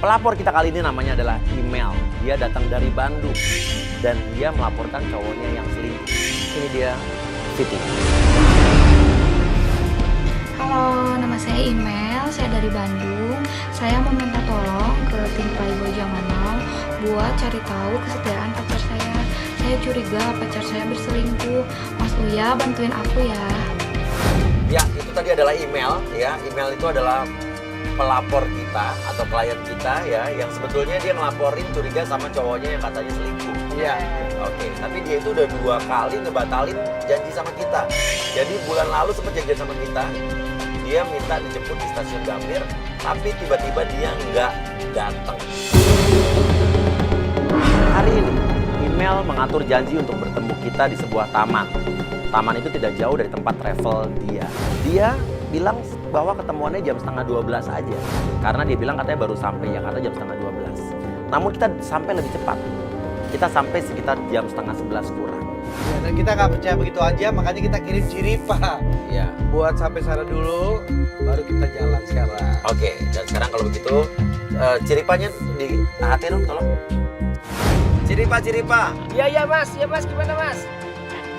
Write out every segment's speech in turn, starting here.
Pelapor kita kali ini namanya adalah Email. Dia datang dari Bandung dan dia melaporkan cowoknya yang selingkuh. Ini dia Siti. Halo, nama saya Email, saya dari Bandung. Saya mau minta tolong ke tim Playboy Zaman Now buat cari tahu kesetiaan pacar saya. Saya curiga pacar saya berselingkuh. Mas Uya, bantuin aku ya. Ya, itu tadi adalah Email ya. Email itu adalah pelapor kita atau klien kita ya, yang sebetulnya dia ngelaporin curiga sama cowoknya yang katanya selingkuh. Iya. Oke, tapi dia itu udah 2 kali ngebatalin janji sama kita. Jadi bulan lalu sempat janjian sama kita, dia minta dijemput di stasiun Gambir, tapi tiba-tiba dia nggak datang. Hari ini, Email mengatur janji untuk bertemu kita di sebuah taman. Taman itu tidak jauh dari tempat travel dia. Dia bilang bahwa ketemuannya jam setengah 12 aja. Karena dia bilang katanya baru sampai Jakarta jam setengah 12. Namun kita sampai lebih cepat. Kita sampai sekitar jam setengah 11 kurang. Ya, dan kita nggak percaya begitu aja, makanya kita kirim Ciripa. Ya. Buat sampai sana dulu, baru kita jalan sekarang. Oke, dan sekarang kalau begitu Ciripanya di hati dong, tolong. Ciripa. Iya mas, gimana mas?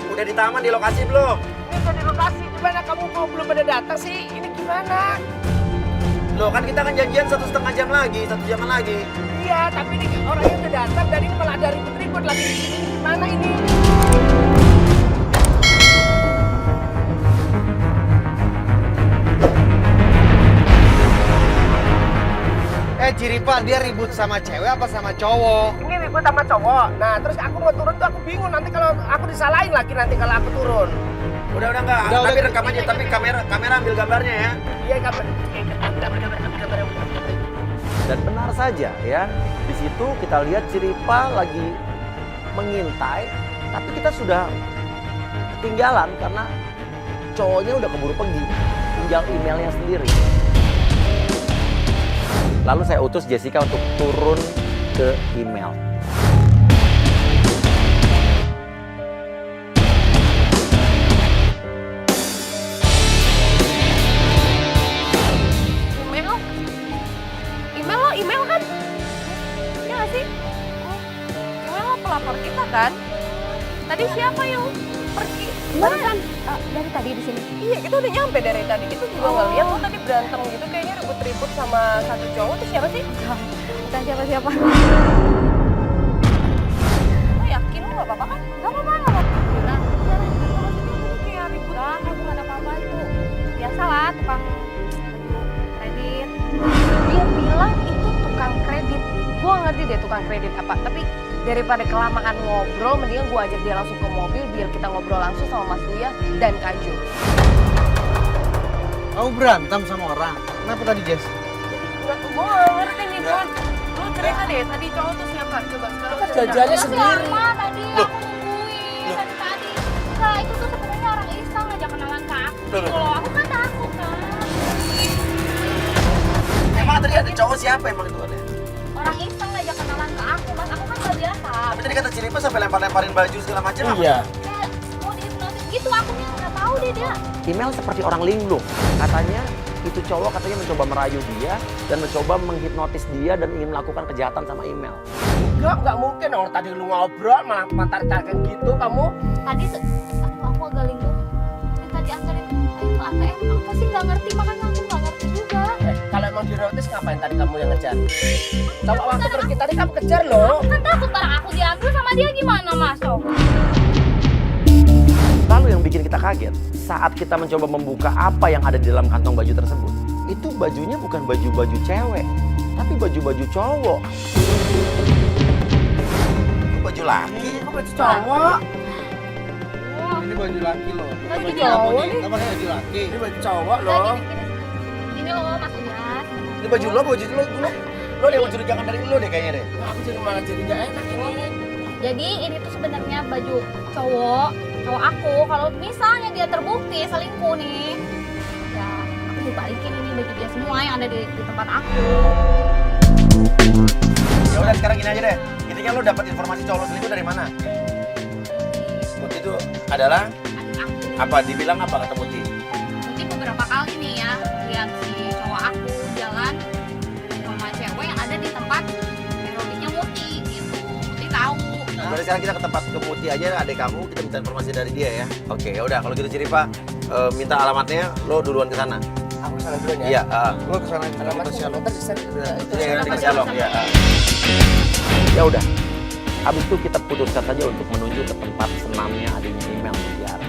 Udah di taman, di lokasi belum? Ini udah di lokasi, gimana kamu kok belum pada datang sih? Ini gimana? Loh kan kita kan janjian 1,5 jam lagi, 1 jam lagi. Iya, tapi ini orangnya udah datang dan ini malah ada ribut-ribut lagi di sini. Gimana ini? Ciripa, dia ribut sama cewek apa sama cowok? Ini ribut sama cowok. Nah, terus aku mau turun tuh aku bingung nanti kalau aku disalahin lagi nanti kalau aku turun. Udah enggak. Tapi rekam aja, tapi kamera ambil gambarnya ya. Iya, gambar. Dan benar saja ya, di situ kita lihat Ciripa lagi mengintai, tapi kita sudah ketinggalan karena cowoknya udah keburu pergi, tinggal emailnya sendiri. Lalu saya utus Jessica untuk turun ke Email. Email kan? Iya nggak sih? Email lo pelapor kita kan? Tadi siapa yang pergi? Barusan dari tadi di sini. Iya, kita udah nyampe dari tadi. Kita juga nggak lihat lo tadi berantem gitu, kayaknya ribut-ribut sama satu cowok. Itu siapa sih? Bukan siapa-siapa. Lo yakin lo nggak apa-apa kan? Nggak apa-apa, nggak apa-apa. Bilang, kayak ribut. Nggak, bukan apa-apa itu. Biasalah, tukang kredit. Dia bilang itu tukang kredit. Gue ngerti deh tukang kredit apa, tapi daripada kelamaan ngobrol, mendingan gue ajak dia langsung ke mobil biar kita ngobrol langsung sama Mas Uya dan Kaju. Kamu berantem sama orang? Kenapa tadi, Jess? Gue gak ngerti nih, Bon. Lu cerita deh, tadi cowok tuh siapa? Coba sekarang Kita janjiannya sendiri. Siapa tadi aku nungguin dari tadi. Enggak, itu tuh sebenarnya orang iseng ngajak kenalan ke aku. Kalau aku kan takut kan. Emang tadi ada cowok siapa emang itu ada? Orang iseng ngajak kenalan ke aku, Mas. Aku kan gak biasa. Tapi tadi kata Ciripa sampai lempar-lemparin baju segala macam. Iya. Kayak mau dihipnotis gitu, aku nih nggak tahu deh dia. Email seperti orang linglung. Katanya itu cowok katanya mencoba merayu dia dan mencoba menghipnotis dia dan ingin melakukan kejahatan sama Email. Enggak mungkin orang tadi lu ngobrol malah tarik-tarikan gitu kamu. Tadi, aduh aku agak linglung. Tadi anterin itu ATM, apa sih nggak ngerti, makanya aku nggak ngerti juga. Kalau emang dihipnotis ngapain tadi kamu yang ngejar? Coba waktu pergi tadi kamu kejar loh. Aku kan takut barang aku diambil sama dia, gimana masuk? Lalu yang bikin kita kaget, saat kita mencoba membuka apa yang ada di dalam kantong baju tersebut, itu bajunya bukan baju-baju cewek, tapi baju-baju cowok. Itu baju laki, Itu baju cowok. Ini baju laki loh. Baju Baju cowok apa nih? nih. Apa nih baju laki? Ini baju cowok Nah, loh. gini loh Mas Udas. ini baju lo yang mencurigakan dari lo deh kayaknya deh. Aku jadi malah jadi nggak enak ini. Jadi ini tuh sebenarnya baju cowok aku. Kalau misalnya dia terbukti selingkuh nih, ya aku mau balikin ini baju dia semua yang ada di tempat aku. Ya udah sekarang gini aja deh. Intinya lo dapat informasi cowok lo selingkuh dari mana? Muti itu adalah Adik aku. apa? Dibilang apa kata Muti? Mungkin beberapa kali nih ya lihat si cowok aku jalan sama cewek yang ada di tempat Berarti sekarang kita ke tempat Kemuti aja, adek kamu, kita minta informasi dari dia ya. Oke, ya udah kalau gitu Ciripa, minta alamatnya, lo duluan ke sana. Aku sana duluan ya. Iya, Lo kesana Alamatnya Shalom. ntar di sana. iya, nanti ke Shalom ya. Ya udah. Habis itu kita putuskan saja untuk menuju ke tempat senamnya adiknya Email Mutiara.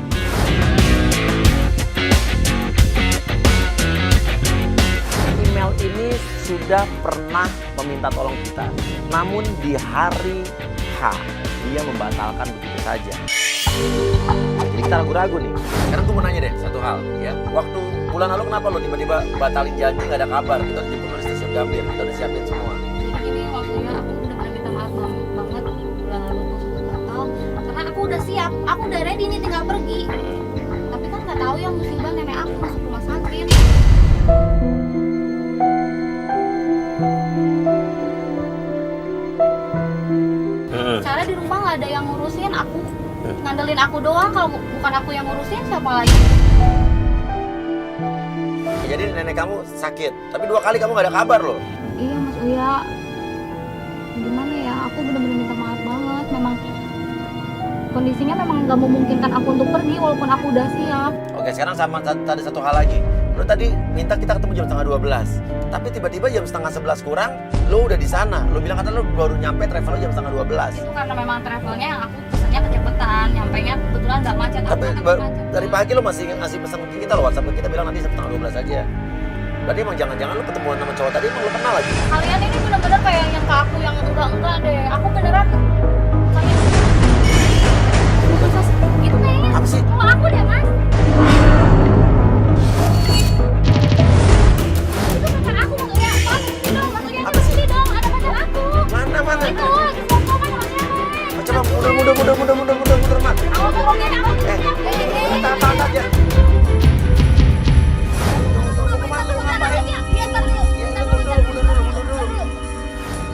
Email ini sudah pernah meminta tolong kita, namun di hari H dia membatalkan begitu saja. Jadi kita ragu-ragu nih. Sekarang gue mau nanya deh satu hal ya. Waktu bulan lalu kenapa lo tiba-tiba batalin janji nggak ada kabar? Kita dijemput di stasiun Gambir, kita udah siapin semua. Jadi ini waktunya aku benar-benar minta maaf banget bulan lalu tuh sempat batal karena aku udah siap, aku udah ready nih tinggal pergi. Tapi kan nggak tahu ya musibah nenek aku masuk rumah sakit. Cara di rumah nggak ada yang ngurusin, aku ngandelin aku doang. Kalau bukan aku yang ngurusin siapa lagi? Ya, jadi nenek kamu sakit, tapi 2 kali kamu nggak ada kabar loh. Iya Mas Uya, gimana ya? Aku benar-benar minta maaf banget. Memang kondisinya memang nggak memungkinkan aku untuk pergi walaupun aku udah siap. Oke, sekarang sama tadi satu hal lagi. Lo tadi minta kita ketemu jam setengah 12, tapi tiba-tiba jam setengah 11 kurang, lo udah di sana. Lo bilang kata lo baru nyampe, travel lo jam setengah 12. Itu karena memang travelnya yang aku pesannya kecepatan, nyampainya kebetulan nggak macet. Tapi Aku macet. dari pagi lo masih ngasih pesan ke kita lo WhatsApp ke kita bilang nanti setengah 12 aja. Berarti emang jangan-jangan lo ketemuan sama cowok tadi emang lo kenal lagi. Kalian ini bener-bener kayak yang ke aku yang enggak deh. Aku beneran gitu kayaknya. Apa sih? Cuma aku deh Mas. Itu pacar aku Mas Uya. Mas Uya Apa sih? sini dong, ada pacar aku. Mana? Itu lagi foto kan sama cewek. Oh, coba mundur, Mat. Aku mau lihat aku. Tahan aja.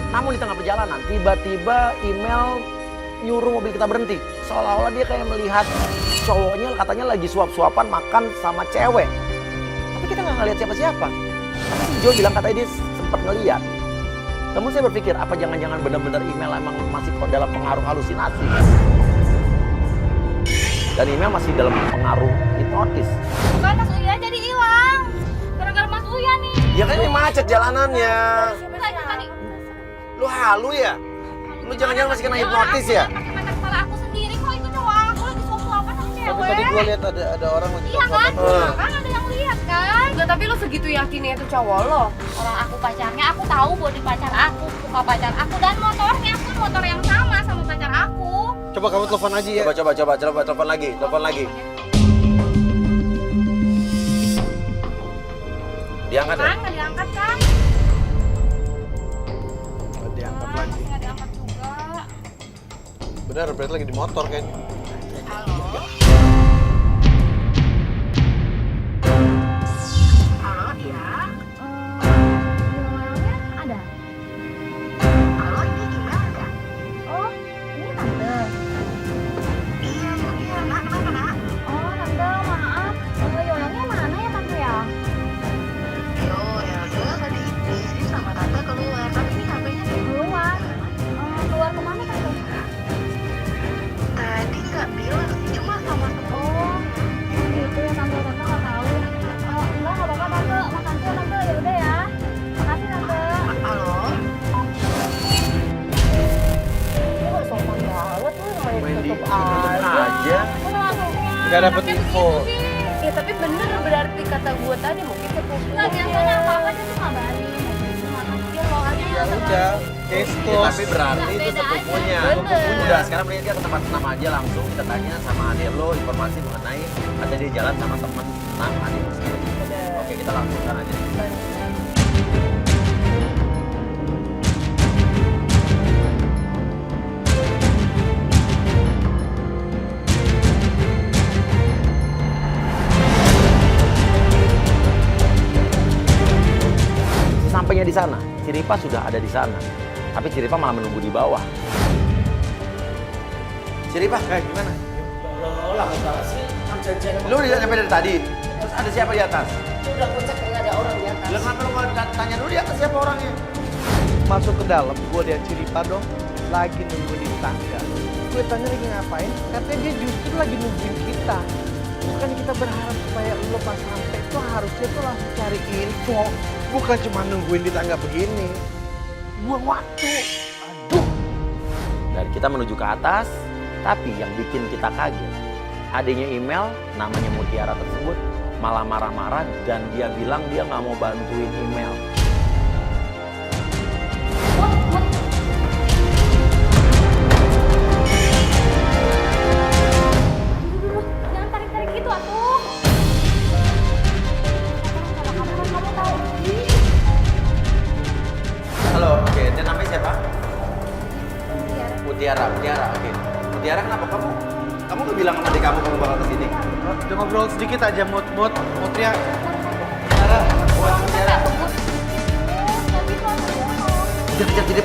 Namun di tengah perjalanan, tiba-tiba email nyuruh mobil kita berhenti. Seolah-olah dia kayak melihat cowoknya katanya lagi suap-suapan makan sama cewek. Tapi kita nggak ngeliat siapa-siapa. Tapi si Jo bilang katanya dia sempat ngeliat. Namun saya berpikir, apa jangan-jangan benar-benar email emang masih dalam pengaruh halusinasi? Dan email masih dalam pengaruh hipnotis. Bukan Mas Uya jadi hilang. Gara-gara Mas Uya nih. Ya kan ini macet jalanannya. Enggak itu tadi. Lu halu ya? Lu jangan-jangan masih kena hipnotis ya? Mata kepala aku sendiri kok itu cowok aku lagi suap-suapan sama Tapi cewek. tadi gue lihat ada orang lagi Iya kan? teleponan. Kan ada yang lihat kan? Enggak, tapi lo segitu yakinnya itu cowok lo. Orang aku pacarnya, aku tahu body pacar aku, muka pacar aku dan motornya pun motor yang sama pacar aku. Coba kamu telepon aja ya. Coba telepon lagi. Diangkat ya? Kan nggak diangkat kan? Diangkat Ah, lagi. masih nggak diangkat juga. Benar, berarti lagi di motor kan. Halo? Halo, iya. Emailnya ada? Halo, ini email enggak? Oh, ini tante. Iya, nak, kenapa, nak? Oh, tante, maaf. Yolanya mana ya tante ya? Yo, Elsa tadi di sini sama tante keluar, tapi ini HP-nya Keluar. Keluar kemana tante? tadi nggak bilang sih, cuma sama Oh, gitu ya tante nggak tahu. Enggak apa-apa tante, makasih ya tante. Ya udah ya. Makasih tante. Halo? Kok sopan banget tuh main tutup aja. Nggak dapet info. Ya tapi bener berarti kata gue tadi mungkin sepupu. Nggak biasanya apa-apa dia tuh ngabarin. Makasih ya lo aja Ya udah, case Ya, close. tapi berarti Nggak, itu beda sepupunya. aja. Bener. Udah, sekarang mending kita ke tempat senam aja langsung. Kita tanya sama adik lo informasi mengenai ada dia jalan sama temen senam adik lo sendiri. Oke, kita langsung sana aja. Sampainya di sana, Ciripa sudah ada di sana. Tapi Ciripa malah menunggu di bawah. Ciripa, gimana? Lah, enggak sih. Kan janjian Lu udah nyampe dari tadi? Terus ada siapa di atas? udah aku cek nggak ada orang di atas. Lah kenapa lu nggak tanya dulu di atas siapa orangnya? Masuk ke dalam, gue lihat Ciripa dong. Lagi nunggu di tangga. gue tanya lagi ngapain, katanya dia justru lagi nungguin kita. Bukan kita berharap supaya lo pas sampai tuh harusnya tuh langsung cari info. Bukan cuma nungguin di tangga begini. Buang waktu. Aduh. Dan kita menuju ke atas, tapi yang bikin kita kaget, adanya email namanya Mutiara tersebut malah marah-marah dan dia bilang dia nggak mau bantuin email. Jangan tarik-tarik gitu atuh. Kamu tahu. Halo, oke, dia namanya siapa? Mutiara, oke. Mutiara, kenapa kamu nggak bilang sama adik kamu bakal kesini? Udah ngobrol sedikit aja, Mut, Mutria. Mutiara, buat Mutiara. Udah kejar jadi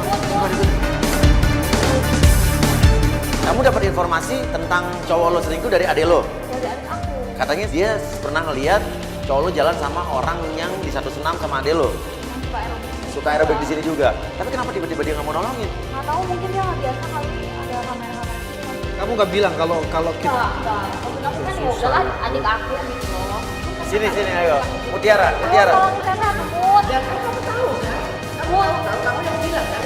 Kamu dapat informasi tentang cowok lo selingkuh dari adek lo? Dari adik aku. Katanya dia pernah ngeliat cowok lo jalan sama orang yang di satu senam sama adek lo. Yang suka aerobik. Suka aerobik di sini juga. Tapi kenapa tiba-tiba dia nggak mau nolongin? Nggak tahu, mungkin dia nggak biasa kali ada kamera-kamera gitu. Kamu nggak bilang kalau kita... Enggak. Maksud aku kan ya udahlah adik aku gitu loh. Sini, ayo. Mutiara. Tolong kita Mut. Dan kamu tahu kan? Kamu yang bilang kan?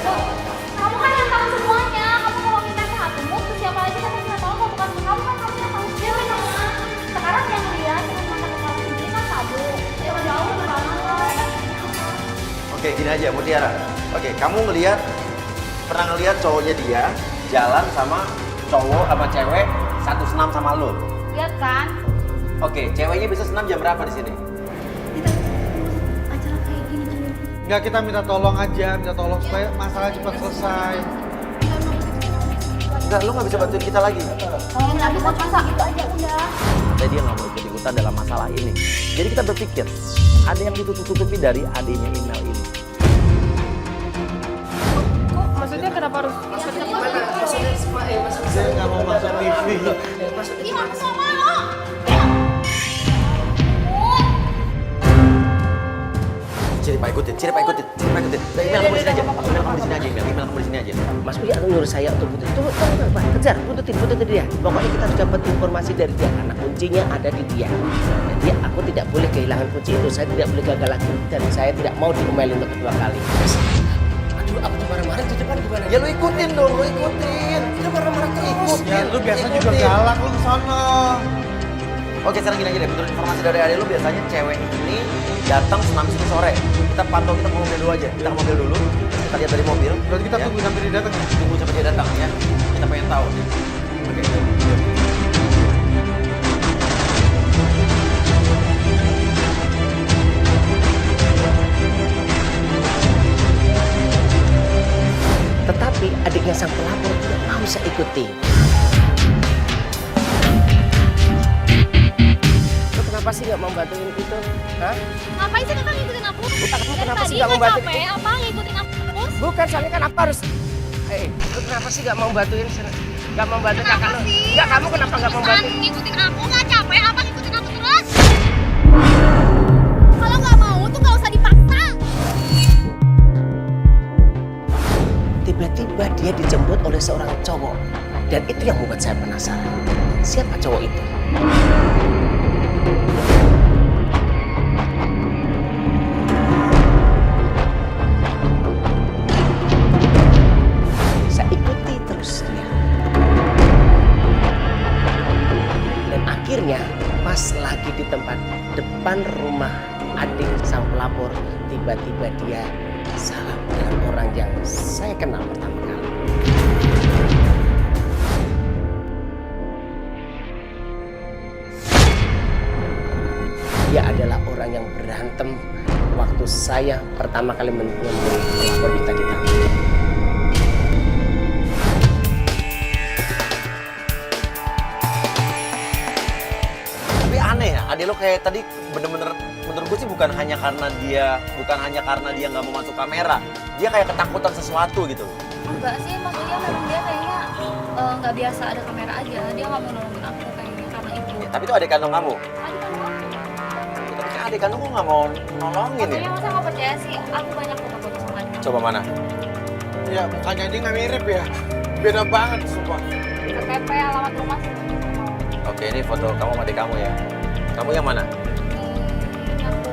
Kamu kan yang tahu semuanya. Kamu tolongin kita aku Mut. Terus siapa lagi kan yang tahu kalau bukan kamu kan kamu yang tahu dia memang. Sekarang yang lihat dengan mata kepala sendiri kan kamu. Yang jauh ke mana? Oke, gini aja Mutiara. Oke, kamu pernah ngeliat cowoknya dia jalan sama cowok sama cewek satu senam sama lo. Lihat kan? Oke, ceweknya bisa senam jam berapa di sini? Acara kayak gini tuh. Nggak, kita minta tolong supaya masalah cepat selesai. Enggak, lo nggak bisa bantuin kita lagi. Tolongin aku buat masa gitu aja udah. Katanya dia nggak mau ikut-ikutan dalam masalah ini. Jadi kita berpikir, ada yang ditutup-tutupi dari adanya email ini. Maksudnya kenapa harus? Saya nggak mau masuk TV. Iya, aku sama lo. Ciri Pak ikutin. Email kamu di sini aja. Email kamu di sini aja. Mas Uya nyuruh saya untuk buntutin. Tunggu, Pak. Kejar, buntutin dia. Pokoknya kita harus dapat informasi dari dia karena kuncinya ada di dia. Jadi aku tidak boleh kehilangan kunci itu. Saya tidak boleh gagal lagi dan saya tidak mau diomelin untuk kedua kali. Aduh, aku tuh marah-marah di depan gimana? Ya lu ikutin dong, lu ikutin. Kita marah-marah terus. Ya, lu biasa juga galak lu kesana. Oke, sekarang gini aja deh. Menurut informasi dari adek lu, biasanya cewek ini datang senam sini sore. Kita pantau, kita ke mobil dulu aja. Kita ke mobil dulu. Kita lihat dari mobil. Berarti kita ya. tunggu sampai dia datang. Tunggu sampai dia datang ya. Kita pengen tahu. Oke. Tetapi adiknya sang pelapor tidak mau saya ikuti. Lu kenapa sih nggak mau bantuin itu? Hah? Ngapain sih kakak ngikutin aku? Kamu Dari kenapa tadi sih nggak mau bantuin? capek apa ngikutin aku terus? Bukan, soalnya kan apa harus... lu kenapa sih nggak mau bantuin? Nggak mau bantuin kakak lu? Nggak, kamu kenapa nggak mau bantuin? Ngikutin aku nggak capek apa ngikutin aku terus? Kalau nggak mau tuh nggak usah dipaksa. Tiba-tiba dia dijemput oleh seorang cowok. Dan itu yang membuat saya penasaran. Siapa cowok itu? Saya ikuti terus dia. Dan akhirnya pas lagi di tempat depan rumah adik sang pelapor, tiba-tiba dia salam dengan orang yang saya kenal pertama kali. Dia adalah orang yang berantem waktu saya pertama kali menemui pelapor kita di taman. Tapi aneh ya, adek lo kayak tadi bener-bener menurut gue sih bukan hanya karena dia nggak mau masuk kamera, dia kayak ketakutan sesuatu gitu. Enggak sih, maksudnya memang dia kayaknya nggak biasa ada kamera aja. Dia nggak mau nolongin aku kayaknya karena itu. Ya, tapi itu adik kandung kamu. Adik kandung aku. Ya, tapi kan adik kandung gue nggak mau nolongin ya. Maksudnya masa nggak percaya sih? Aku banyak foto-foto sama dia. Coba mana? Ya, mukanya dia nggak mirip ya. Beda banget, sumpah. KTP, alamat rumah sih. Oke, ini foto kamu sama adik kamu ya. Kamu yang mana? Aku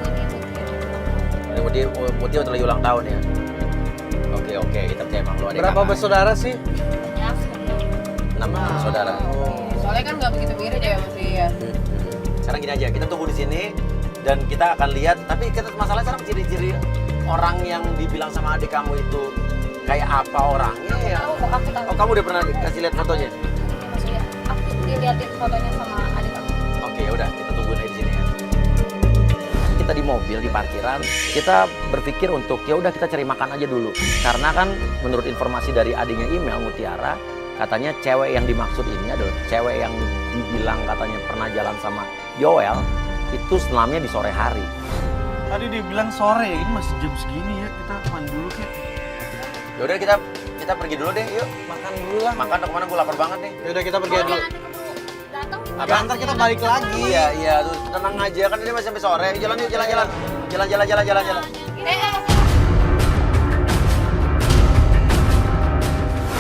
ini Mutia. Ini Mutia untuk lagi ulang tahun ya. Oke, kita percaya emang lu adik Berapa kakak. bersaudara sih? Ya, sebenarnya. 6 saudara. Soalnya kan nggak begitu mirip ya Putri ya. Sekarang gini aja, kita tunggu di sini dan kita akan lihat. Tapi masalahnya sekarang ciri-ciri orang yang dibilang sama adik kamu itu kayak apa orangnya ya? Tahu kok, aku tahu. Oh, kamu udah pernah kasih lihat fotonya? Maksudnya aku diliatin fotonya sama adik aku. Oke, udah kita tungguin aja di sini ya. Kita di mobil di parkiran, kita berpikir untuk ya udah kita cari makan aja dulu. Karena kan menurut informasi dari adiknya email Mutiara, katanya cewek yang dimaksud ini adalah cewek yang dibilang katanya pernah jalan sama Yoel itu senamnya di sore hari. Tadi dibilang sore, ini masih jam segini ya. Kita makan dulu Ki. Ya udah kita pergi dulu deh, yuk. Makan dulu lah. Makan kemana gue lapar banget nih. Ya udah kita pergi Oh, dulu. ya, nanti keburu datang gitu. Apa? Ntar kita balik lagi. Iya, tuh tenang aja kan ini masih sampai sore. Jalan yuk, jalan. Jalan.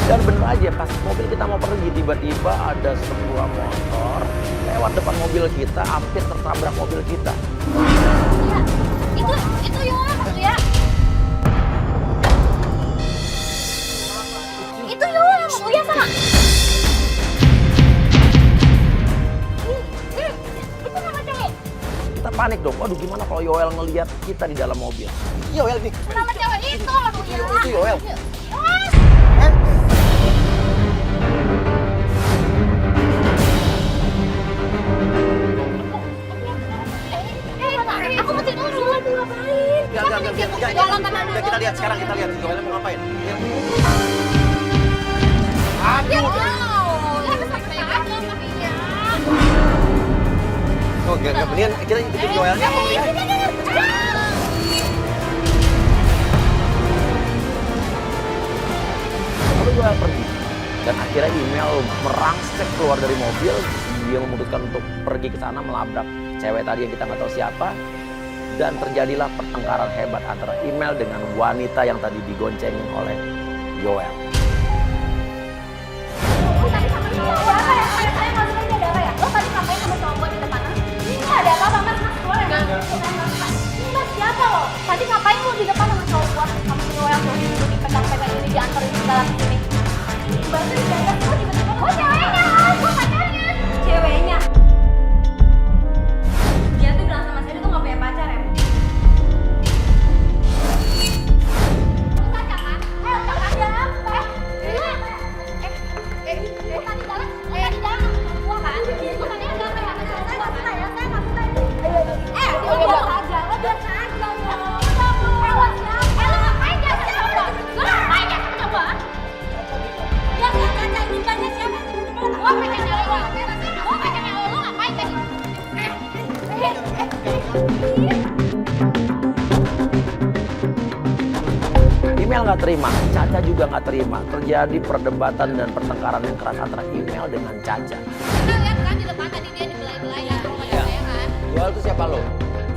Dan bener aja pas mobil kita mau pergi tiba-tiba ada sebuah motor lewat depan mobil kita hampir tertabrak mobil kita. Iya, itu Yoel ya. Itu Yoel sama Uya sama. Itu nama cewek. Kita panik dong. Waduh gimana kalau Yoel ngelihat kita di dalam mobil? Yoel nih. Nama cewek itu lah Uya. Itu Yoel. Aku mau tidur dulu, ngapain? Enggak, kita lihat sekarang kita lihat Yoel mau ngapain. Ya. Oh, enggak mendingan kita ikutin Yoelnya. Lalu Yoel pergi dan akhirnya email merangsek keluar dari mobil. Dia memutuskan untuk pergi ke sana melabrak cewek tadi yang kita nggak tahu siapa. Dan terjadilah pertengkaran hebat antara email dengan wanita yang tadi digoncengin oleh Yoel. Tadi ngapain lu di depan sama cowok gua sama si Noel tuh dipegang-pegang ini diantarin segala kesini. Baru dijaga tuh tiba-tiba oh ceweknya, gua pacarnya. Ceweknya. Dia tuh bilang sama saya tuh nggak punya pacar ya. Tanya kan? Ayo ada apa? Tadi jalan, di dalam gua kan. Gua tadi ada apa ya? Saya nggak suka ya, saya nggak suka ini. Lo biasa aja, lo biasa aja. Email nggak terima, Caca juga nggak terima. Terjadi perdebatan dan pertengkaran yang keras antara email dengan Caca. Kita lihat kan di depan tadi dia dibelai-belai ya rumah Iya. saya kan. Yoel itu siapa lo? Dia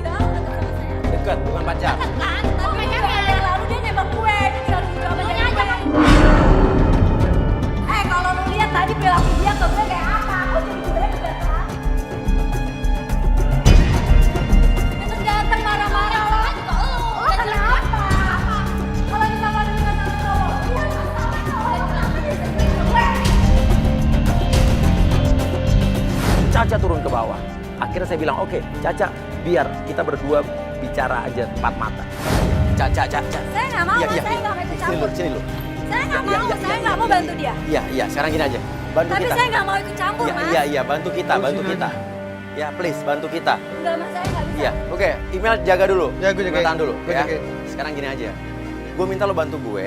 dekat sama saya. Dekat, bukan pacar. Kan, tapi yang lalu dia nembak gue, dia bilang gitu sama dia aja kan. Kalau lu lihat tadi perilaku dia ke gue kayak apa? Aku jadi sebenarnya keberatan. Dia terus datang marah-marah lah juga lu. Oh kenapa? Kalau misalnya ada dengan sama cowok, iya masalah cowok. Kenapa dia sering gue? Caca turun ke bawah. Akhirnya saya bilang, oke, Caca, biar kita berdua bicara aja empat mata. Caca. Saya nggak mau, saya nggak mau ikut campur. Sini lu. Saya nggak mau, saya nggak mau bantu dia. Iya, sekarang gini aja. Bantu Tapi kita. saya nggak mau ikut campur, Mas. Iya, bantu kita. Ya, please, bantu kita. Enggak, Mas, saya nggak bisa. Iya, oke. Email jaga dulu. Ya, gue jagain. Tahan dulu, Gue ya. jagain. Sekarang gini aja. Gue minta lo bantu gue.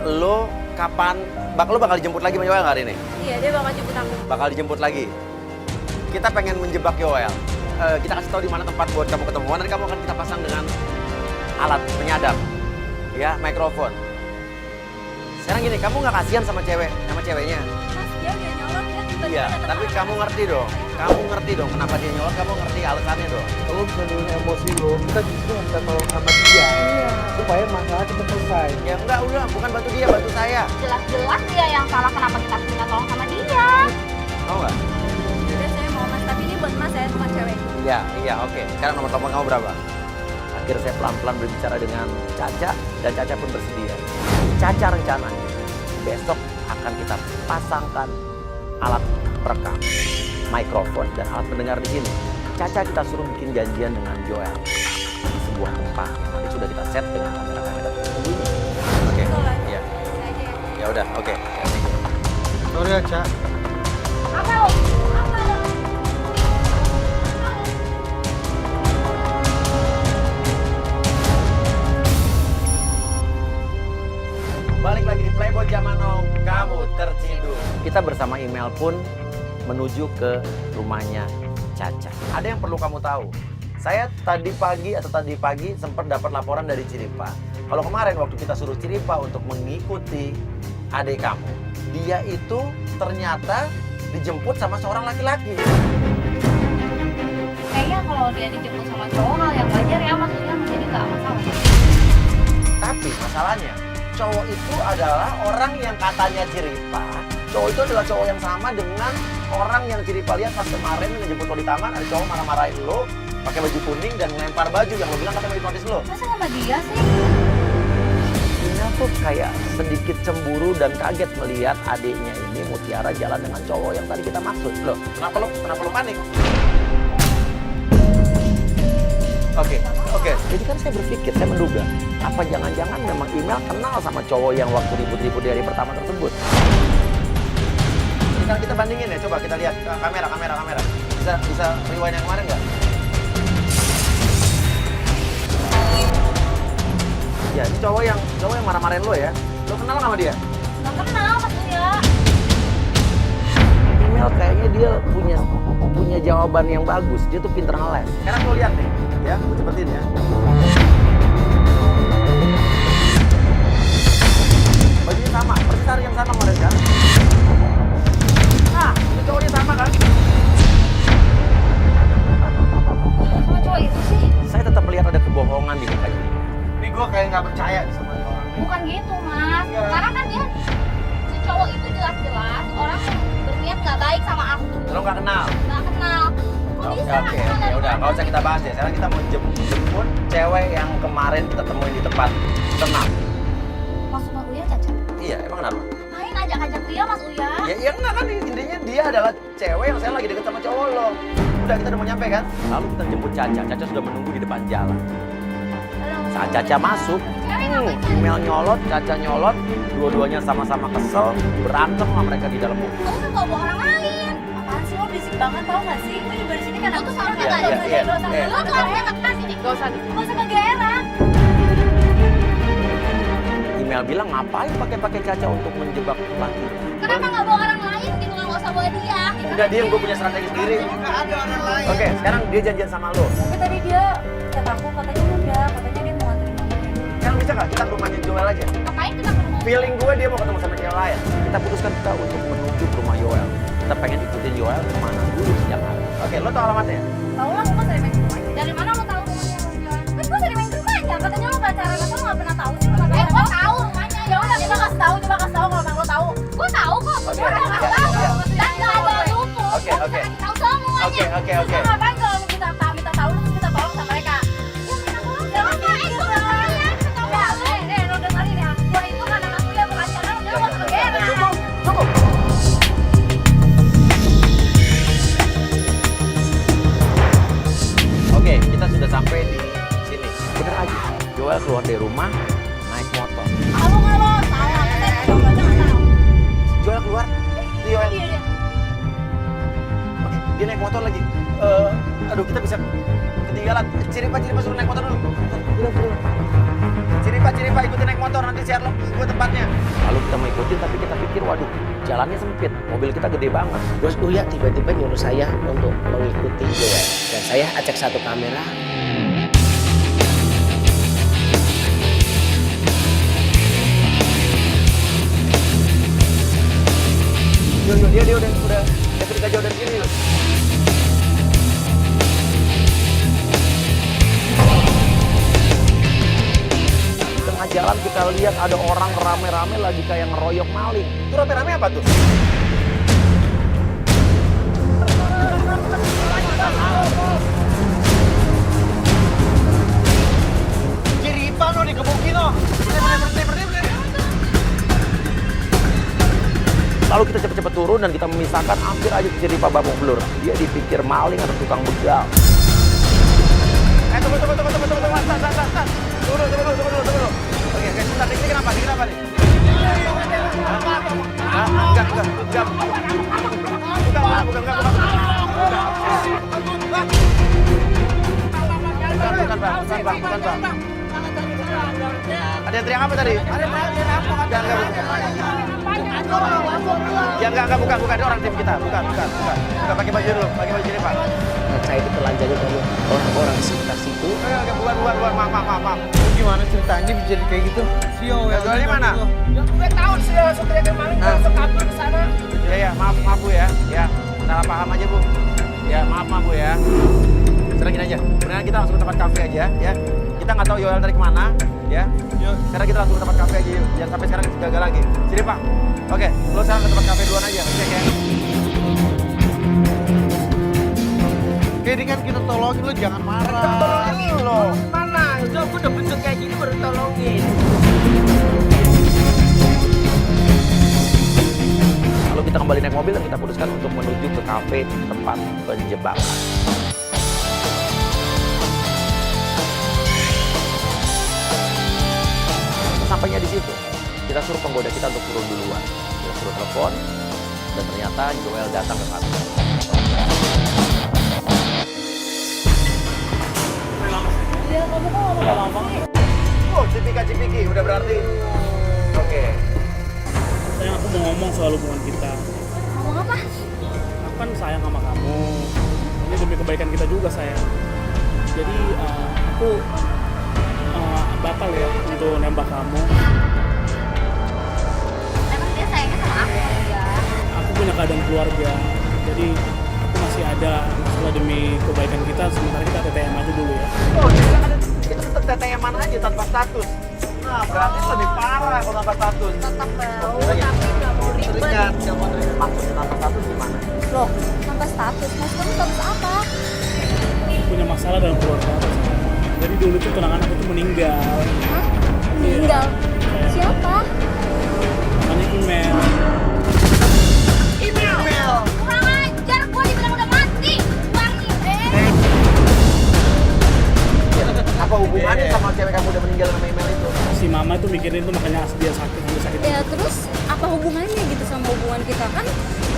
Lo kapan? Lo bakal dijemput lagi sama Yoel nggak hari ini? Iya, dia bakal jemput aku. Bakal dijemput lagi. Kita pengen menjebak Yoel. Kita kasih tahu di mana tempat buat kamu ketemuan. Nanti kamu akan kita pasang dengan alat penyadap, ya, mikrofon. Sekarang gini, kamu nggak kasihan sama ceweknya? Mas, dia udah nyolot, dia tiba-tiba Iya, datang tapi marah. kamu ngerti dong kenapa dia nyolot, kamu ngerti alasannya dong. Kalau bisa dengan emosi lo, kita justru minta tolong sama dia. Supaya masalah kita cepet selesai. Ya enggak, udah bukan bantu dia, bantu saya. Jelas-jelas dia yang salah, kenapa kita harus minta tolong sama dia? Tahu nggak? Udah saya mau mas, tapi ini buat mas, saya teman cewek. Iya, oke. Sekarang nomor telepon kamu berapa? Akhirnya saya pelan-pelan berbicara dengan Caca, dan Caca pun bersedia. Caca rencananya besok akan kita pasangkan alat perekam, mikrofon, dan alat pendengar di sini. Caca kita suruh bikin janjian dengan Joel di sebuah tempat yang nanti sudah kita set dengan kamera-kamera tersembunyi. Oke, iya. Ya udah, oke. Sorry ya, Cak. Apa lo? Apa lo? Balik lagi di Playboy Zaman Now, kamu terciduk. Kita bersama email pun menuju ke rumahnya Caca. Ada yang perlu kamu tahu. Saya tadi pagi sempat dapat laporan dari Ciripa. Kalau kemarin waktu kita suruh Ciripa untuk mengikuti adik kamu, dia itu ternyata dijemput sama seorang laki-laki. Kayaknya kalau dia dijemput sama cowok hal yang wajar ya, maksudnya menjadi nggak masalah. Tapi masalahnya, cowok itu adalah orang yang katanya Ciripa. Cowok itu adalah cowok yang sama dengan orang yang Ciripa lihat pas kemarin ngejemput lo di taman. Ada cowok marah-marahin lo, pakai baju kuning dan ngelempar baju yang lo bilang katanya mau hipnotis lo. Masa sama dia sih? Ina tuh kayak sedikit cemburu dan kaget melihat adiknya ini Mutiara jalan dengan cowok yang tadi kita maksud. Loh, kenapa lo panik? Oke. Jadi kan saya berpikir, saya menduga, apa jangan-jangan memang email kenal sama cowok yang waktu ribut-ribut di hari pertama tersebut. Sekarang kita bandingin ya, coba kita lihat kamera. Bisa rewind yang kemarin nggak? Ya, ini cowok yang marah-marahin lo ya. Lo kenal nggak sama dia? Nggak kenal Mas Uya. Email kayaknya dia punya jawaban yang bagus. Dia tuh pinter ngeles. Sekarang lo lihat nih, ya, gue cepetin ya. Bajunya sama, persis hari yang sama kemarin kan? Nah, ini cowoknya sama kan? Sama cowok itu sih? Saya tetap melihat ada kebohongan di mukanya. Ini gue kayak nggak percaya sama orang ini. Bukan gitu Mas. Karena kan dia, si cowok itu jelas-jelas orang yang berniat nggak baik sama aku. Lo nggak kenal? Nggak kenal. Kok bisa? Oke, udah, nggak usah kita bahas ya. Sekarang kita mau jemput cewek yang kemarin kita temuin di tempat senam. Maksud Mas Uya Caca? Iya, emang kenapa? Main ajak-ajak dia Mas Uya. Ya enggak kan, intinya dia adalah cewek yang saya lagi deket sama cowok lo. Udah, kita udah mau nyampe kan? Lalu kita jemput Caca. Caca sudah menunggu di depan jalan. Saat Caca masuk, email nyolot, Caca nyolot, dua-duanya sama-sama kesel, berantem sama mereka di dalam mobil. Kamu kan bawa orang lain. Apaan sih lo berisik banget tau gak sih? Gue juga di sini kan Lo tuh seharusnya Iya, nggak ada iya, dosa. iya. Lo tuh harusnya tegas ini. Gak usah nih. Gak usah kegeeran. Email bilang ngapain pakai Caca untuk menjebak laki. Kenapa nggak bawa orang lain gitu? Nggak usah bawa dia. Udah diem, gue punya strategi sendiri. Nggak ada orang lain. Oke, sekarang dia janjian sama lo. Tapi tadi dia chat aku, katanya udah, katanya dia mau nganterin mama. Sekarang bisa nggak kita ke rumahnya Joel aja? Ngapain kita ke rumah? Feeling gue dia mau ketemu sama cewek lain. Kita putuskan kita untuk menuju ke rumah Joel. Kita pengen ikutin Joel kemana dulu setiap hari. Oke, lo tau alamatnya? Tau lah, gue sering main ke rumahnya. Dari mana lo tahu rumahnya Bang Joel? Kan gue sering main ke rumahnya, katanya lo pacaran, masa lo gak pernah tahu sih? Lo Eh, gue tahu rumahnya. Ya udah, coba kasih tahu kalau emang lo tahu. Gue tahu kok. Oke, Gue nggak tahu. Dan nggak ada luput. Oke. Kita kasih tahu semuanya. Oke. Lo ngapain kalau lo minta tahu, lo minta tolong sama mereka? Ya minta tolong jangan main gue ya. Ya, lo dengerin ya. Gue itu kan anak kuliah bukan pacaran, udah lo gak usah kegeeran. Cukup. Oke, kita sudah sampai di sini. Bener aja, Joel keluar dari rumah naik motor. Kalau salah, kita coba jangan tahu. Joel keluar, Joel. Dia. Oke, dia naik motor lagi. Aduh, kita bisa ketinggalan. Ciripa suruh naik motor dulu. Ciripa ikutin naik motor, nanti share lo gue tempatnya. Lalu kita mau ikutin, tapi kita pikir, waduh, jalannya sempit, mobil kita gede banget. Bos Uya tiba-tiba nyuruh saya untuk mengikuti Joel. Dan saya acak satu kamera. Dia udah ketika jauh dari sini loh. Tengah jalan kita lihat ada orang rame-rame lagi kayak ngeroyok maling. Itu rame-rame apa tuh? Jeripan lo dikebukin lo. Lalu kita cepet-cepet turun dan kita memisahkan, hampir aja terjadi Pak babak belur. Dia dipikir maling atau tukang begal. Tunggu. Tunggu. Oke, sebentar, ini kenapa nih? Enggak. Bukan. Bukan, Bang. Ada yang teriak apa tadi? Enggak, bukan. Itu orang tim kita. Bukan. Pakai baju dulu, ini, Pak. Saya itu telanjangnya dari orang-orang di sekitar situ. Bukan. Maaf. Gimana ceritanya bisa jadi kayak gitu? Sio ya. Jualnya mana? Gue tahu sih sebenarnya maling langsung kabur ke sana. Ya, maaf Bu ya. Ya, salah paham aja Bu. Ya, maaf Bu ya. Sekarang gini aja, beneran kita langsung ke tempat kafe aja ya. Kita nggak tahu Yoel tadi kemana ya. Sekarang kita langsung ke tempat kafe aja, jangan sampai sekarang gagal lagi. Sini Pak. Oke, lo sekarang ke tempat kafe duluan aja, cek ya. Ini kan kita tolongin lo, jangan marah. Lo mana? Udah aku udah bentuk kayak gini baru tolongin. Lalu kita kembali naik mobil dan kita putuskan untuk menuju ke kafe tempat penjebakan. Sampainya di situ, kita suruh penggoda kita untuk turun duluan. Kita suruh telepon, dan ternyata Joel datang ke kantor. Iya, kamu kok ngomong sih? Oh, cipika-cipiki, udah berarti. Oke. Sayang, aku mau ngomong soal hubungan kita. Ngomong apa? Aku kan sayang sama kamu. Ini demi kebaikan kita juga, sayang. Jadi aku batal ya untuk nembak kamu. Emang dia sayangnya sama aku ya? Aku punya keadaan keluarga. Jadi aku masih ada masalah demi kebaikan kita. Sementara kita TTM aja dulu ya. Oh, itu tetap TTM-an aja tanpa status. Nah, berarti lebih parah kalau tanpa status. Tetap mau, tapi nggak mau ribet. Maksudnya tanpa status gimana? Loh, tanpa status? Mas, kamu status apa? Aku punya masalah dalam keluarga aku, sayang. Jadi dulu tuh tunangan aku tuh meninggal. Hah? Meninggal? Siapa? Namanya Imel. Email! Kurang ajar, gua dibilang udah mati! Wangi, Apa hubungannya sama cewek kamu udah meninggal sama email itu? Si mama tuh mikirin tuh makanya dia sakit, sampai sakit. Ya terus apa hubungannya gitu sama hubungan kita kan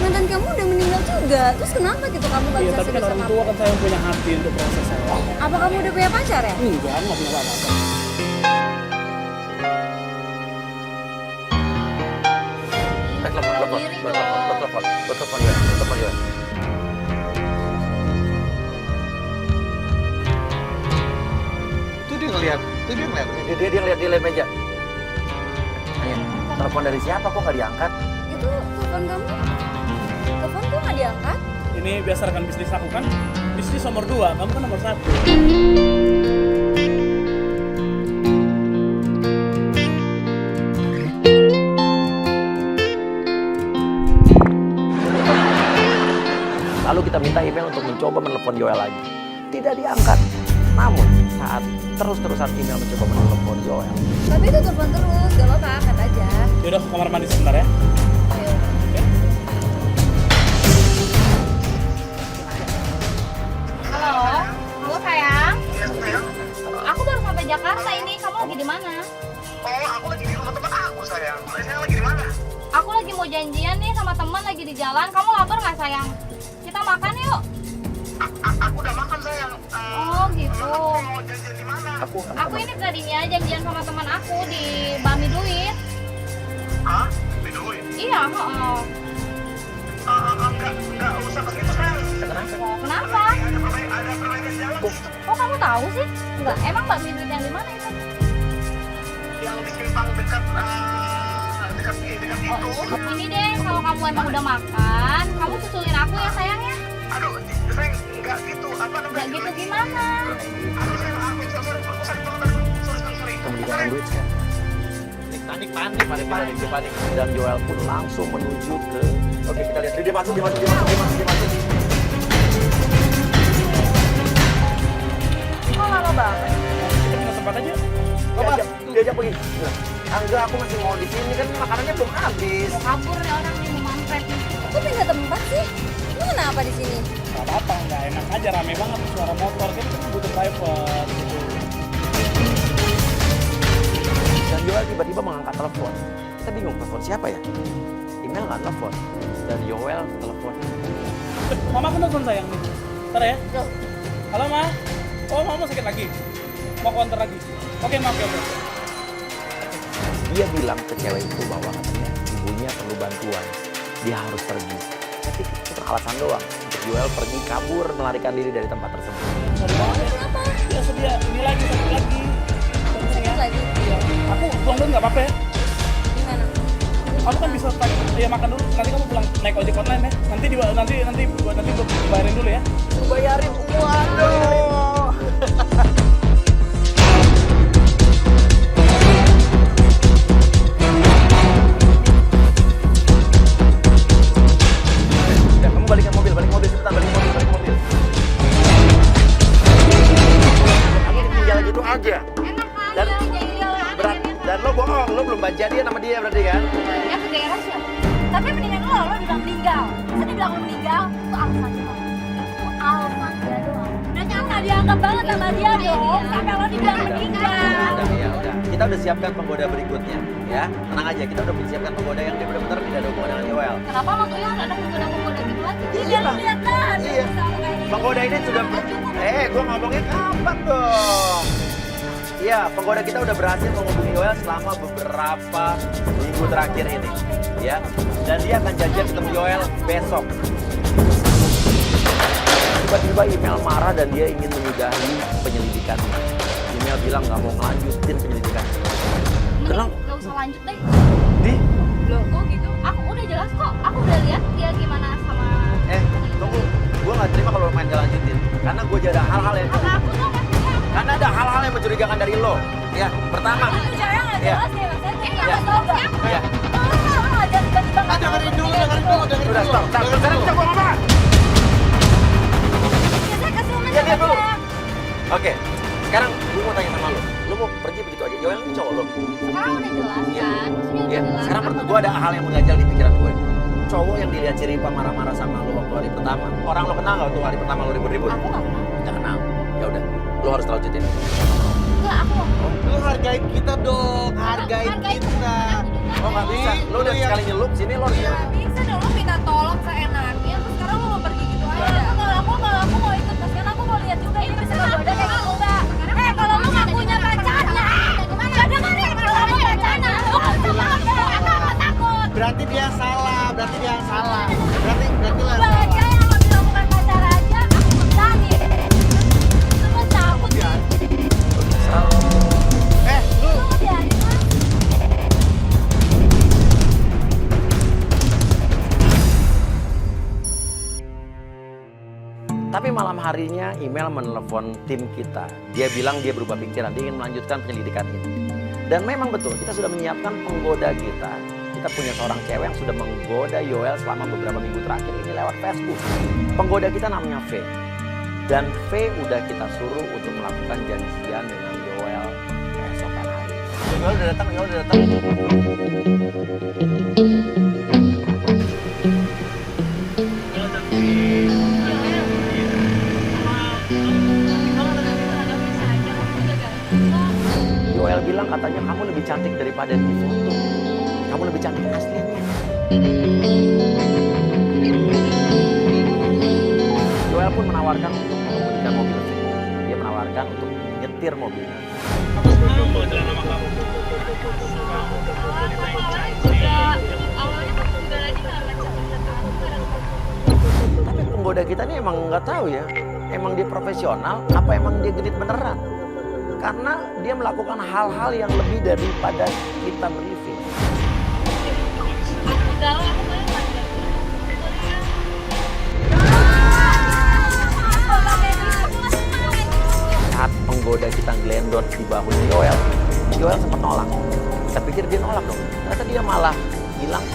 mantan kamu udah meninggal juga, terus kenapa gitu kamu gak Iya, bisa tapi kan serius orang sama tua aku? kan saya punya hati untuk proses saya. Apa kamu udah punya pacar ya? Enggak, nggak punya apa-apa. Telepon ya. Itu dia ngeliat. Dia lihat di meja. Ayo, telepon dari siapa kok nggak diangkat? Itu telepon kamu? Telepon kok gak diangkat? Ini biasa rekan bisnis aku kan. Bisnis nomor 2, kamu kan nomor 1. Lalu kita minta email untuk mencoba menelepon Joel lagi. Tidak diangkat. Namun saat terus-terusan email mencoba menelepon Joel, Tapi itu telepon terus, gak apa-apa, angkat aja. Yaudah, ke kamar mandi sebentar ya. Ayo. Halo, halo sayang. Aku baru sampai Jakarta ini. Kamu lagi di mana? Oh, aku lagi di rumah teman aku, sayang. Saya lagi di mana? Aku lagi mau janjian nih sama teman lagi di jalan. Kamu lapar nggak sayang? Kita makan yuk. Aku udah makan, sayang. Oh gitu. Mau janjian di mana? Aku ini tadinya janjian sama teman aku di Bami Duit. Hah? Biduin? Iya, heeh. Enggak usah ke situ, sayang. Kenapa? Ada perbaikan jalan di situ. Kok kamu tahu sih? Enggak, emang Bami Duit yang di mana itu? Yang di simpang dekat itu. Ini deh, kalau kamu emang udah makan, kamu susulin aku ya sayang ya. Aduh, sayang, enggak gitu. Apa Enggak namanya? gitu gimana? Aduh, sayang, aku sorry. kamu dikasih duit kan? panik. Dan Joel pun langsung menuju ke. Oke, kita lihat. Dia masuk. Kok lama banget? Kita pindah tempat aja. Diajak pergi. Enggak, aku masih mau di sini kan makanannya belum habis. Kabur nih orang nih mau mampret nih. Kok pindah tempat sih? Lu kenapa di sini? Gak apa-apa, nggak enak aja, rame banget suara motor kan butuh private gitu. Dan Joel tiba-tiba mengangkat telepon. Kita bingung telepon siapa ya? Email nggak telepon. Dan Joel telepon. Mama kan telepon sayang nih. Ntar ya. Halo Ma. Oh mama sakit lagi. Mau konter lagi. Oke Ma, oke. Dia bilang ke cewek itu bahwa katanya ibunya perlu bantuan. Dia harus pergi. Tapi itu alasan doang. Untuk Joel pergi kabur melarikan diri dari tempat tersebut. Sorry banget ya. Kenapa? Ya sedia, ini lagi, sakit lagi. Sakit lagi? Iya. Aku pulang dulu nggak apa-apa ya. Gimana? Kamu kan bisa ya makan dulu. Nanti kamu pulang naik ojek online ya. Nanti bayarin dulu ya. Bayarin. Waduh. Ya, kamu balikin mobil cepetan, balik mobil. Kamu tinggal gitu aja. Enak aja, Dan jadi berat. Dan lo bohong, lo belum jadian sama dia berarti kan? Ya kegeeran sih. Tapi mendingan lo bilang meninggal. Masa dia bilang lo meninggal, itu alasan doang. Itu alasan dia doang. Udah nggak dianggap banget sama dia dong. Sampai lo dibilang meninggal. Udah. Kita udah siapkan penggoda berikutnya, ya. Tenang aja, kita udah siapkan penggoda yang dia benar-benar tidak ada hubungan dengan Joel. Kenapa lo tuh yang ada penggoda-penggoda gitu lagi? Iya, Iya, lo Bang. lihat kan. Iya. Penggoda ini sudah gua ngomongnya kapan dong? Iya, penggoda kita udah berhasil menghubungi Joel selama beberapa minggu terakhir ini, ya. Dan dia akan janjian ketemu Joel besok. Tiba-tiba email marah dan dia ingin menyudahi penyelidikannya. Email bilang nggak mau ngelanjutin penyelidikannya. Kenapa? Gak usah lanjut deh. Di? Loh, kok gitu? Aku udah jelas kok. Aku udah lihat dia gimana sama. Tunggu. Gue nggak terima kalau main lanjutin. Karena gue ada hal-hal yang... Apa aku dong maksudnya? Karena ada hal-hal yang mencurigakan dari lo. Ya, pertama. Itu cara nggak Iya. jelas ya maksudnya. Iya. Nggak tahu nggak? Ya. Ada tiba-tiba nggak tahu. Dengerin dulu. Udah, stop. Sekarang kita gue ngomong. Biasanya kesel Ya, dia dulu. Oke. Sekarang gue mau tanya sama lo. Lo mau pergi begitu aja. Joel ini cowok lo. Sekarang udah jelas Iya. kan? Maksudnya udah Iya. jelas. Sekarang gue ada hal yang mengganjal di pikiran gue. Cowok yang dilihat si Ripa marah-marah sama lo waktu hari pertama. Orang lo kenal nggak waktu hari pertama lo ribut-ribut? Aku nggak kenal. Nggak kenal. Ya udah. Lo harus lanjutin. Enggak, aku nggak kenal. Lu hargain kita dong, hargain kita. Oh nggak bisa. Lo udah sekali nyelup sini lo harus. Bisa dong lo minta tolong seenaknya, terus sekarang lo mau pergi gitu aja. Aku mau ikut pas kan aku mau lihat juga ini bisa goda kayak aku nggak. Kalau lu nggak punya pacar, nggak ada kan ya kalau lu pacar, lu nggak usah pakai. Aku takut. Berarti dia salah, berarti dia yang salah. Berarti lo yang Gua salah. aja yang mau bilang bukan pacar aja, aku berani. Lu takut sih. Lu Lu biarin lah. Tapi malam harinya email menelepon tim kita. Dia bilang dia berubah pikiran, dia ingin melanjutkan penyelidikan ini. Dan memang betul, kita sudah menyiapkan penggoda kita. Kita punya seorang cewek yang sudah menggoda Joel selama beberapa minggu terakhir ini lewat Facebook. Penggoda kita namanya V. Dan V udah kita suruh untuk melakukan janjian dengan Joel keesokan hari. Joel udah datang. Joel bilang katanya kamu lebih cantik daripada di foto. Kamu lebih cantik aslinya. Joel pun menawarkan untuk mengemudikan mobil V. Dia menawarkan untuk nyetir mobilnya. Aku senang mau jalan sama kamu. Awalnya pas juga lagi karena Tapi penggoda kita ini emang nggak tahu ya. Emang dia profesional, apa emang dia genit beneran? Karena dia melakukan hal-hal yang lebih daripada kita briefing. galau aku boleh nggak? Saat penggoda kita ngelendot di bahu Joel sempat nolak. pikir dia nolak dong. Ternyata dia malah hilang.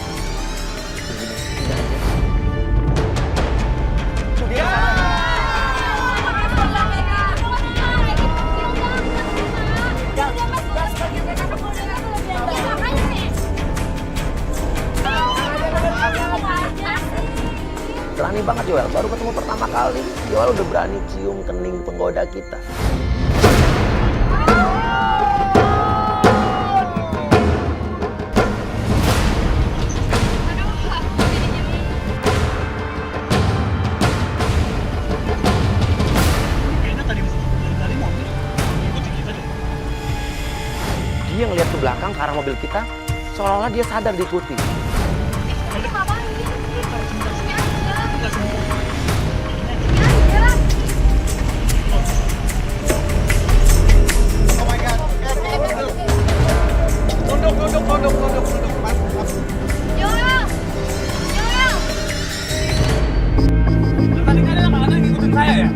Berani banget Joel, baru ketemu pertama kali. Joel udah berani cium kening penggoda kita. Dia ngeliat ke belakang ke arah mobil kita, seolah-olah dia sadar diikuti. Tadi kalian ngikutin saya ya?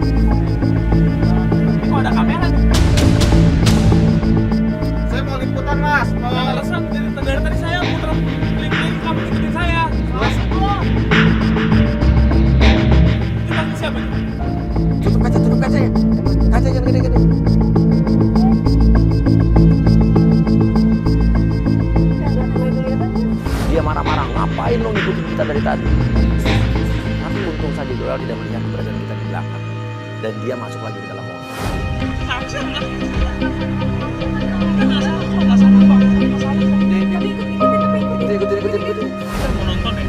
Ini kok ada kamera? Saya mau liputan mas. Nggak alasan, dari tadi saya muter keliling-keliling kamu ngikutin saya. Mas, itu pasti siapa itu? Tutup kacanya. Kaca jangan gede-gede. Dia marah-marah, ngapain lo ngikutin kita dari tadi? Tapi untung saja Joel tidak melihat keberadaan kita di belakang. Dan dia masuk lagi ke dalam mobil. Ikutin. Mau nonton ya?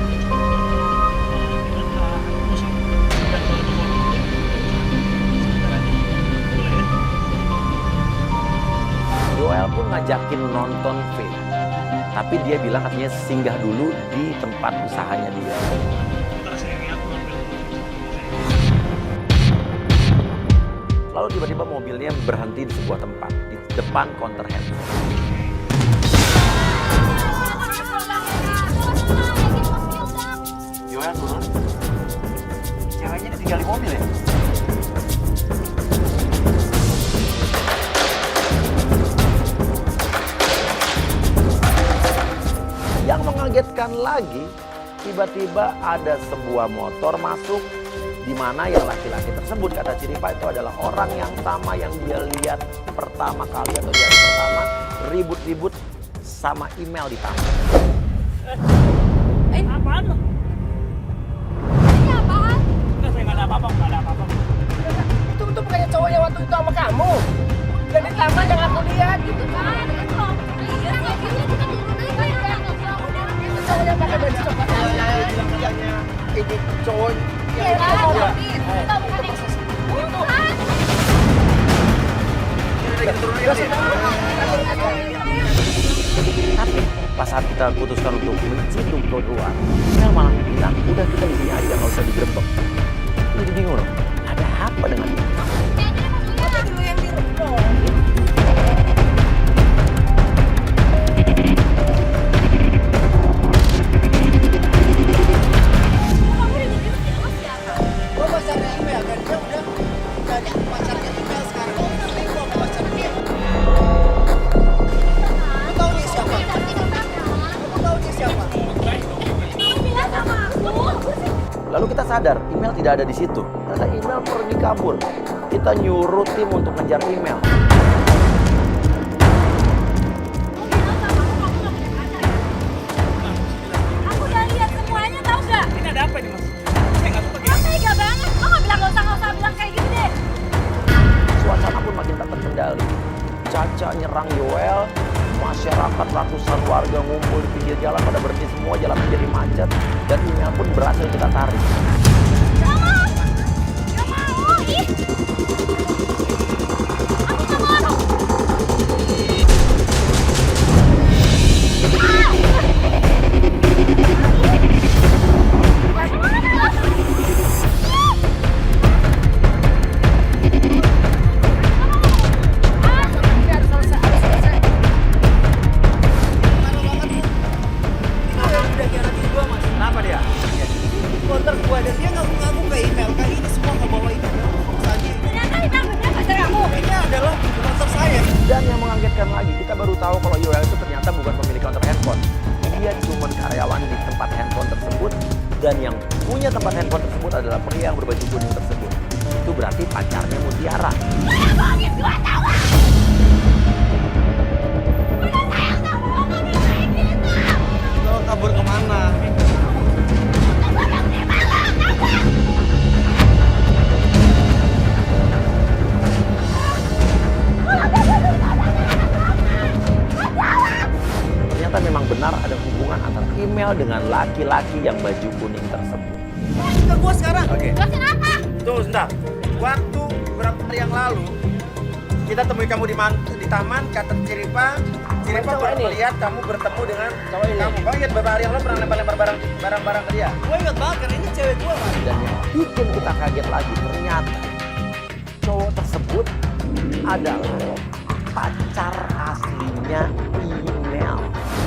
Joel pun ngajakin nonton film. Tapi dia bilang katanya singgah dulu di tempat usahanya dia. Lalu tiba-tiba mobilnya berhenti di sebuah tempat, di depan counter handphone. Joel turun. Ceweknya ditinggal di mobil ya? Yang mengagetkan lagi, tiba-tiba ada sebuah motor masuk di mana yang laki-laki tersebut, kata Ciripa, itu adalah orang yang sama yang dia lihat pertama kali atau di hari pertama ribut-ribut sama email di taman. Apaan lo? Ini apaan? Enggak, saya nggak ada apa-apa, nggak ada apa-apa. Itu bukannya cowok yang waktu itu sama kamu. Dan di taman yang aku lihat gitu kan. Iya, nggak gitu, kita turun aja ya. Itu cowok yang pakai baju coklat. Ini cowok Iya, kita bukan yang bukan. Tapi pas saat kita putuskan untuk menciduk keluar, Mel malah bilang, udah kita di sini aja, nggak usah digerebek. Jadi bingung loh, ada apa dengan ini? Gua pacarnya email dan dia udah jadi pacarnya email sekarang. Gua udah bingung sama pacarnya dia. Lu tahu dia siapa? Lu tahu dia siapa? Lalu kita sadar, email tidak ada di situ. Ternyata email pergi kabur. Kita nyuruh tim untuk ngejar email. Aku udah lihat semuanya, tahu nggak? Ini ada apa ini mas? Saya nggak suka Kamu tega banget. Lo nggak bilang nggak usah bilang kayak gitu deh. Suasana pun makin tak terkendali. Caca nyerang Joel, masyarakat ratusan warga ngumpul di pinggir jalan pada berhenti semua, jalan menjadi macet, dan email pun berhasil kita tarik. Nggak mau. Nggak mau. Ih. Aku nggak mau. Kenapa dia? Konter gua dan dia ngaku-ngaku ke email. Kali ini semua nggak bawa email. Saja. Ternyata ini pacar kamu. Ini adalah konter saya. Dan yang mengagetkan lagi, kita baru tahu kalau Joel itu ternyata ternyata bukan pemilik counter handphone. Dia cuma karyawan di tempat handphone tersebut, dan yang punya tempat handphone tersebut adalah pria yang berbaju kuning tersebut. Itu berarti pacarnya Mutiara. Lo kabur kemana? Ternyata memang benar ada hubungan antara email dengan laki-laki yang baju kuning tersebut. Ke gua sekarang. Oke. Jelasin apa? Tunggu sebentar. Waktu beberapa hari yang lalu kita temui kamu di taman, kata Ciripa Cowok ini. melihat kamu bertemu dengan Cowok ini. kamu. Kau ingat beberapa hari yang lalu pernah lempar-lempar barang-barang ke dia? Gua ingat banget karena ini cewek gua, Mas. Dan yang bikin kita kaget lagi, ternyata cowok tersebut adalah pacar aslinya email.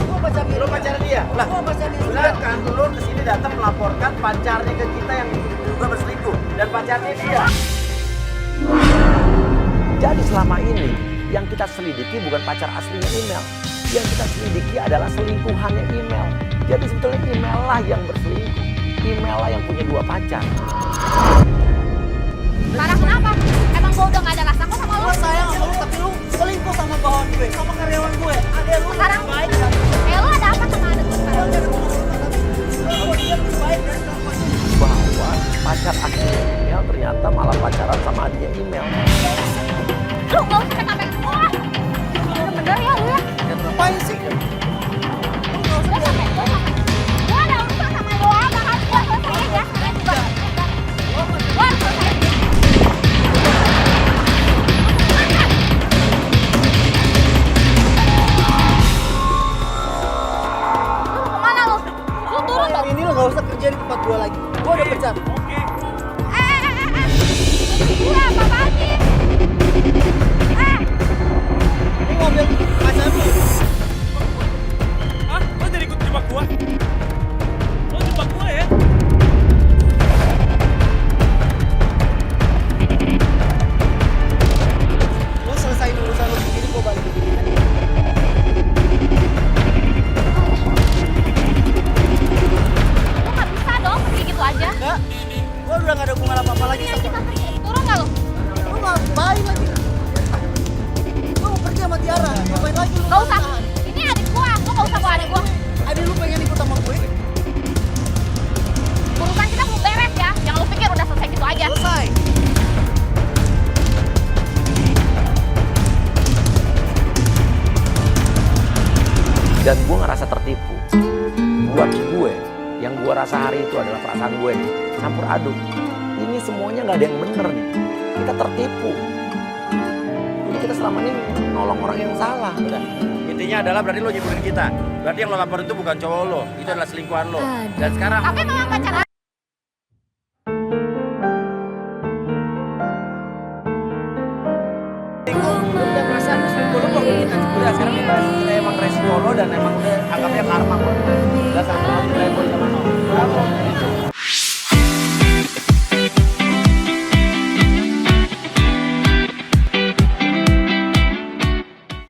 Gua pacar Lo pacar dia? Lah, Gua pacar dia. berat kan lo kesini datang melaporkan pacarnya ke kita yang juga berselingkuh dan pacarnya dia. Jadi selama ini yang kita selidiki bukan pacar aslinya email. Yang kita selidiki adalah selingkuhannya email. Jadi sebetulnya email lah yang berselingkuh. Email lah yang punya dua pacar. Marah kenapa? Emang gua udah gak ada rasa kok sama lu? Gua sayang sama lu, tapi lu selingkuh sama bawahan gue, sama karyawan gue. Ada lu Sekarang? lebih baik kan? Lu ada apa sama adik gua Gua sekarang? gak ada hubungan sama tapi lu dia lebih baik dari kamu. Bahwa pacar aslinya email ternyata malah pacaran sama adiknya email. Lu gak usah sampai gua. Bener-bener ya lu ya. Ngapain sih? Gua sampai gua ada urusan sama lu apa kan? Gua selesai ya. Sekarang juga. Gua harus selesai. Lu kemana lu? Lu turun Hari ini lu gak usah kerja di tempat gua lagi. Gua udah pecat. Gua apa-apaan sih? Ini mobil pacar lu. Hah? Lo jadi ikut jebak gua? Lo jebak gua ya? Lu selesaiin urusan lu sendiri, gua balik. Lu gak bisa dong pergi gitu aja. Enggak. Gua udah gak ada hubungan apa-apa lagi Iya, sama kita pergi. Turun gak lu? lu. Ngapain lagi? Lu mau pergi sama Tiara. Ngapain lagi lu? Gak usah. Ini adik gua. Lu gak usah bawa adik gua. Adik lu pengen ikut sama gue? Urusan kita belum beres ya. Yang lu pikir udah selesai gitu aja. Selesai. Dan gue ngerasa tertipu. Buat gue, yang gue rasa hari itu adalah perasaan gue nih, campur aduk. Ini semuanya nggak ada yang bener nih. Kita tertipu. Jadi kita selama ini nolong orang yang salah. Udah. Intinya adalah berarti lo nyebelin kita. Berarti yang lo lapor itu bukan cowok lo, itu adalah selingkuhan lo. Dan sekarang Tapi memang pacar udah perasaan lu selingkuh lo kok kita udah sekarang kita emang resiko lo dan emang udah anggapnya karma kok.